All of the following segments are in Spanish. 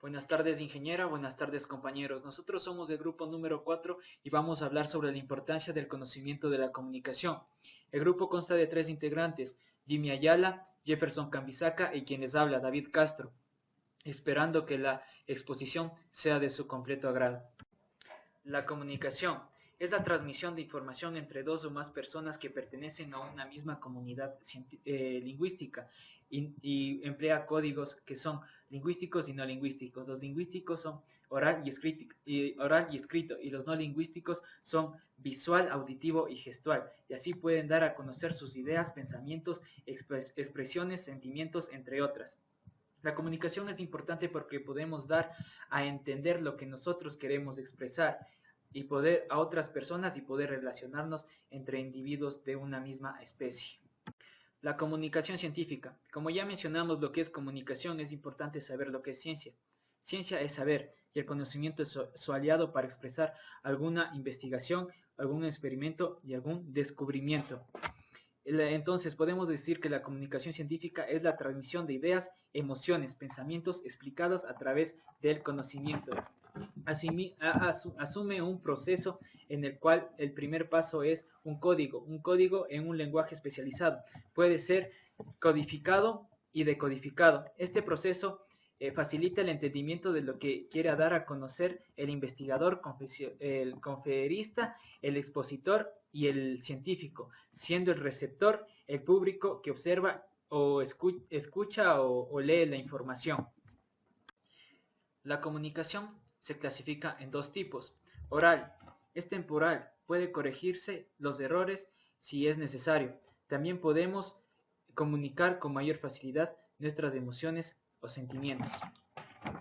Buenas tardes, ingeniera. Buenas tardes, compañeros. Nosotros somos del grupo número 4 y vamos a hablar sobre la importancia del conocimiento de la comunicación. El grupo consta de 3 integrantes: Jimmy Ayala, Jefferson Cambisaca y quien les habla, David Castro, esperando que la exposición sea de su completo agrado. La comunicación es la transmisión de información entre dos o más personas que pertenecen a una misma comunidad lingüística y emplea códigos que son lingüísticos y no lingüísticos. Los lingüísticos son oral y escrito y los no lingüísticos son visual, auditivo y gestual, y así pueden dar a conocer sus ideas, pensamientos, expresiones, sentimientos, entre otras. La comunicación es importante porque podemos dar a entender lo que nosotros queremos expresar y poder a otras personas y poder relacionarnos entre individuos de una misma especie. La comunicación científica. Como ya mencionamos lo que es comunicación, es importante saber lo que es ciencia. Ciencia es saber y el conocimiento es su aliado para expresar alguna investigación, algún experimento y algún descubrimiento. Entonces podemos decir que la comunicación científica es la transmisión de ideas, emociones, pensamientos explicados a través del conocimiento. Asume un proceso en el cual el primer paso es un código en un lenguaje especializado. Puede ser codificado y decodificado. Este proceso facilita el entendimiento de lo que quiere dar a conocer el investigador, el conferista, el expositor y el científico, siendo el receptor el público que observa o escucha o lee la información. La comunicación se clasifica en dos tipos. Oral, es temporal, puede corregirse los errores si es necesario. También podemos comunicar con mayor facilidad nuestras emociones o sentimientos.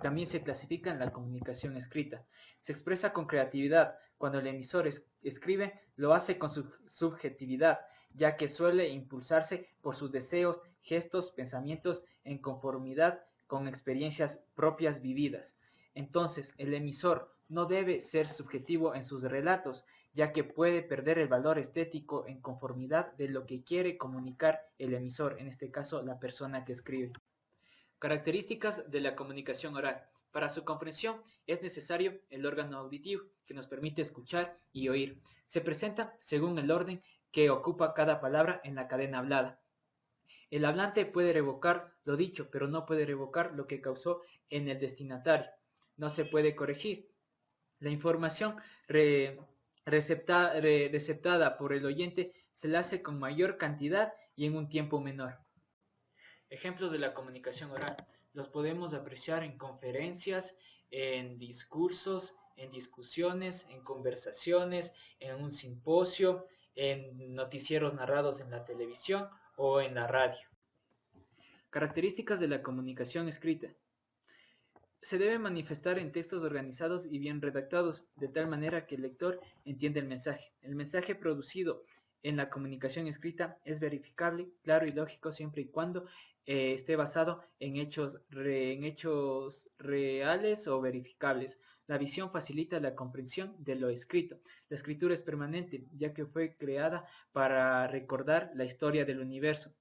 También se clasifica en la comunicación escrita. Se expresa con creatividad. Cuando el emisor escribe, lo hace con su subjetividad, ya que suele impulsarse por sus deseos, gestos, pensamientos en conformidad con experiencias propias vividas. Entonces, el emisor no debe ser subjetivo en sus relatos, ya que puede perder el valor estético en conformidad de lo que quiere comunicar el emisor, en este caso la persona que escribe. Características de la comunicación oral. Para su comprensión es necesario el órgano auditivo, que nos permite escuchar y oír. Se presenta según el orden que ocupa cada palabra en la cadena hablada. El hablante puede revocar lo dicho, pero no puede revocar lo que causó en el destinatario. No se puede corregir. La información receptada por el oyente se la hace con mayor cantidad y en un tiempo menor. Ejemplos de la comunicación oral. Los podemos apreciar en conferencias, en discursos, en discusiones, en conversaciones, en un simposio, en noticieros narrados en la televisión o en la radio. Características de la comunicación escrita. Se debe manifestar en textos organizados y bien redactados, de tal manera que el lector entienda el mensaje. El mensaje producido en la comunicación escrita es verificable, claro y lógico siempre y cuando esté basado en hechos reales o verificables. La visión facilita la comprensión de lo escrito. La escritura es permanente, ya que fue creada para recordar la historia del universo.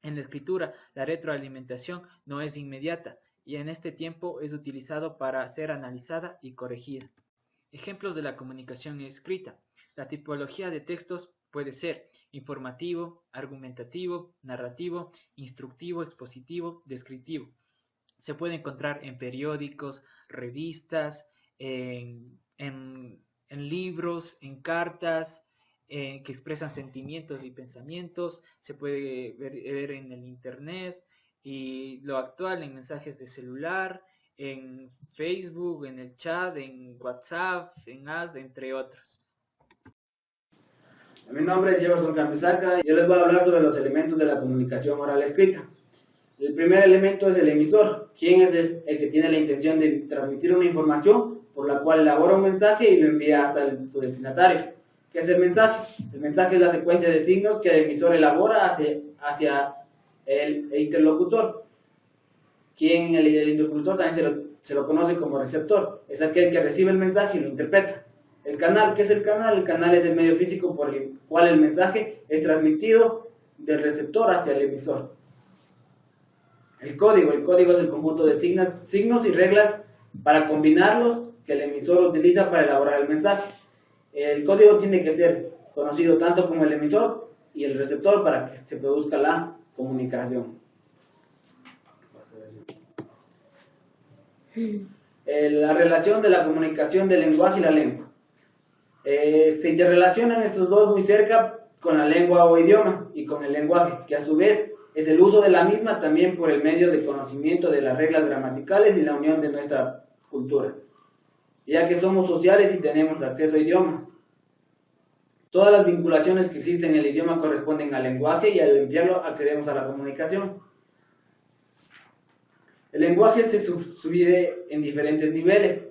En la escritura, la retroalimentación no es inmediata y en este tiempo es utilizado para ser analizada y corregida. Ejemplos de la comunicación escrita. La tipología de textos puede ser informativo, argumentativo, narrativo, instructivo, expositivo, descriptivo. Se puede encontrar en periódicos, revistas, en libros, en cartas, que expresan sentimientos y pensamientos. Se puede ver en el internet y lo actual en mensajes de celular, en Facebook, en el chat, en WhatsApp, en AS, entre otros. Mi nombre es Jefferson Cambisaca y yo les voy a hablar sobre los elementos de la comunicación oral escrita. El primer elemento es el emisor, quien es el que tiene la intención de transmitir una información por la cual elabora un mensaje y lo envía hasta su destinatario. ¿Qué es el mensaje? El mensaje es la secuencia de signos que el emisor elabora hacia el interlocutor. Quien el interlocutor también se lo conoce como receptor, es aquel que recibe el mensaje y lo interpreta. El canal, ¿qué es el canal? El canal es el medio físico por el cual el mensaje es transmitido del receptor hacia el emisor. El código es el conjunto de signos y reglas para combinarlos que el emisor utiliza para elaborar el mensaje. El código tiene que ser conocido tanto como el emisor y el receptor para que se produzca la comunicación. La relación de la comunicación del lenguaje y la lengua. Se interrelacionan estos dos muy cerca con la lengua o idioma y con el lenguaje, que a su vez es el uso de la misma también por el medio de conocimiento de las reglas gramaticales y la unión de nuestra cultura, ya que somos sociales y tenemos acceso a idiomas. Todas las vinculaciones que existen en el idioma corresponden al lenguaje y al emplearlo accedemos a la comunicación. El lenguaje se subdivide en diferentes niveles,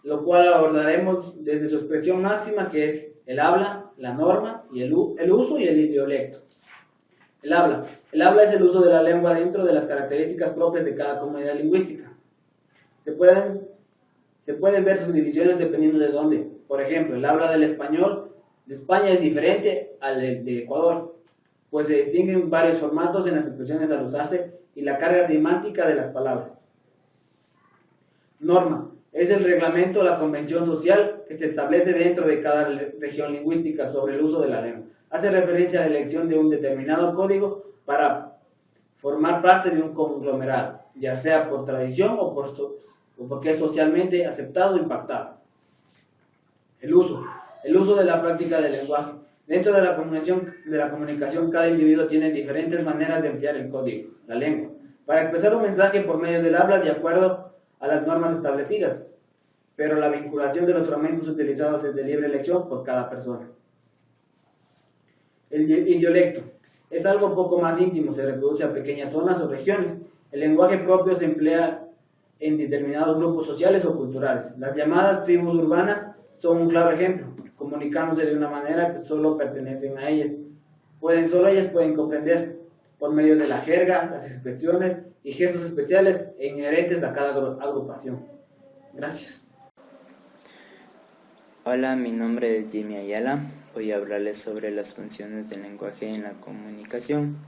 lo cual abordaremos desde su expresión máxima, que es el habla, la norma, y el uso y el idiolecto. El habla. El habla es el uso de la lengua dentro de las características propias de cada comunidad lingüística. Se pueden ver sus divisiones dependiendo de dónde. Por ejemplo, el habla del español de España es diferente al de Ecuador, pues se distinguen varios formatos en las expresiones al usarse y la carga semántica de las palabras. Norma. Es el reglamento o la convención social que se establece dentro de cada región lingüística sobre el uso de la lengua. Hace referencia a la elección de un determinado código para formar parte de un conglomerado, ya sea por tradición o porque es socialmente aceptado o impactado. El uso. El uso de la práctica del lenguaje. Dentro de la comunicación, cada individuo tiene diferentes maneras de emplear el código, la lengua, para expresar un mensaje por medio del habla de acuerdo a las normas establecidas, pero la vinculación de los fragmentos utilizados es de libre elección por cada persona. El idiolecto es algo poco más íntimo, se reproduce a pequeñas zonas o regiones. El lenguaje propio se emplea en determinados grupos sociales o culturales. Las llamadas tribus urbanas son un claro ejemplo, comunicándose de una manera que solo pertenecen a ellas. Solo ellas pueden comprender por medio de la jerga, las expresiones y gestos especiales e inherentes a cada agrupación. Gracias. Hola, mi nombre es Jimmy Ayala. Voy a hablarles sobre las funciones del lenguaje en la comunicación.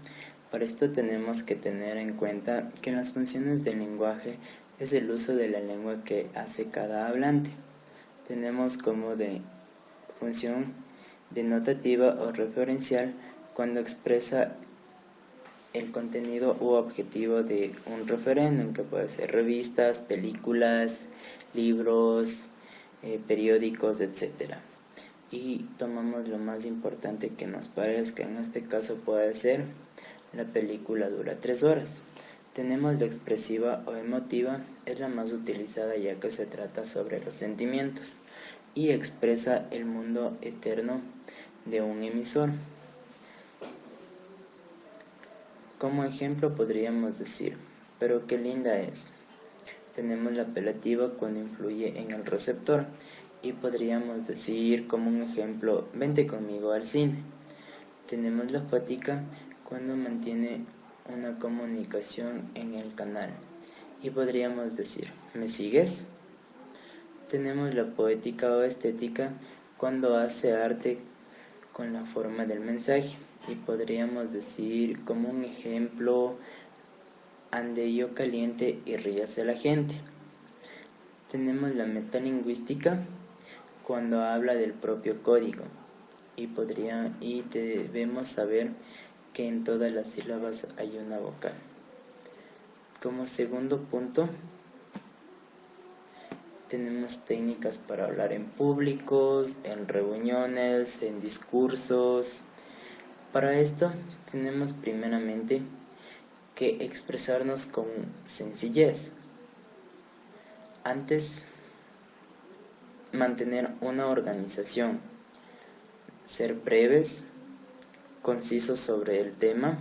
Para esto tenemos que tener en cuenta que las funciones del lenguaje es el uso de la lengua que hace cada hablante. Tenemos como de función denotativa o referencial cuando expresa el contenido u objetivo de un referéndum, que puede ser revistas, películas, libros, periódicos, etc. Y tomamos lo más importante que nos parezca. En este caso puede ser la película dura 3 horas. Tenemos la expresiva o emotiva, es la más utilizada ya que se trata sobre los sentimientos y expresa el mundo eterno de un emisor. Como ejemplo podríamos decir, pero qué linda es. Tenemos la apelativa cuando influye en el receptor y podríamos decir como un ejemplo, vente conmigo al cine. Tenemos la fática cuando mantiene una comunicación en el canal y podríamos decir, ¿me sigues? Tenemos la poética o estética cuando hace arte con la forma del mensaje y podríamos decir como un ejemplo, ande yo caliente y ríase la gente. Tenemos la metalingüística cuando habla del propio código y debemos saber que en todas las sílabas hay una vocal. Como segundo punto, tenemos técnicas para hablar en públicos, en reuniones, en discursos. Para esto tenemos primeramente que expresarnos con sencillez. Antes, mantener una organización, ser breves, concisos sobre el tema.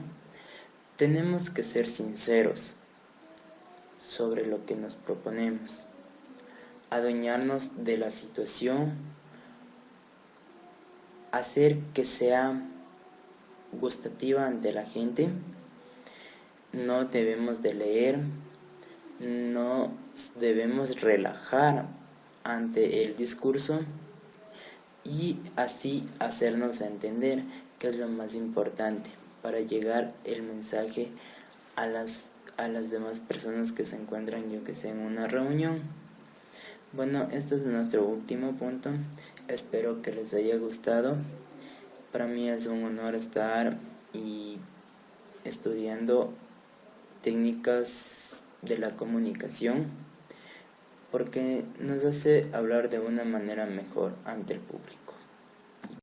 Tenemos que ser sinceros sobre lo que nos proponemos, adueñarnos de la situación, hacer que sea gustativa ante la gente. No debemos de leer, no debemos relajar ante el discurso y así hacernos entender, que es lo más importante para llegar el mensaje a las demás personas que se encuentran, yo que sé, en una reunión. Bueno, este es nuestro último punto. Espero que les haya gustado. Para mí es un honor estar y estudiando técnicas de la comunicación porque nos hace hablar de una manera mejor ante el público.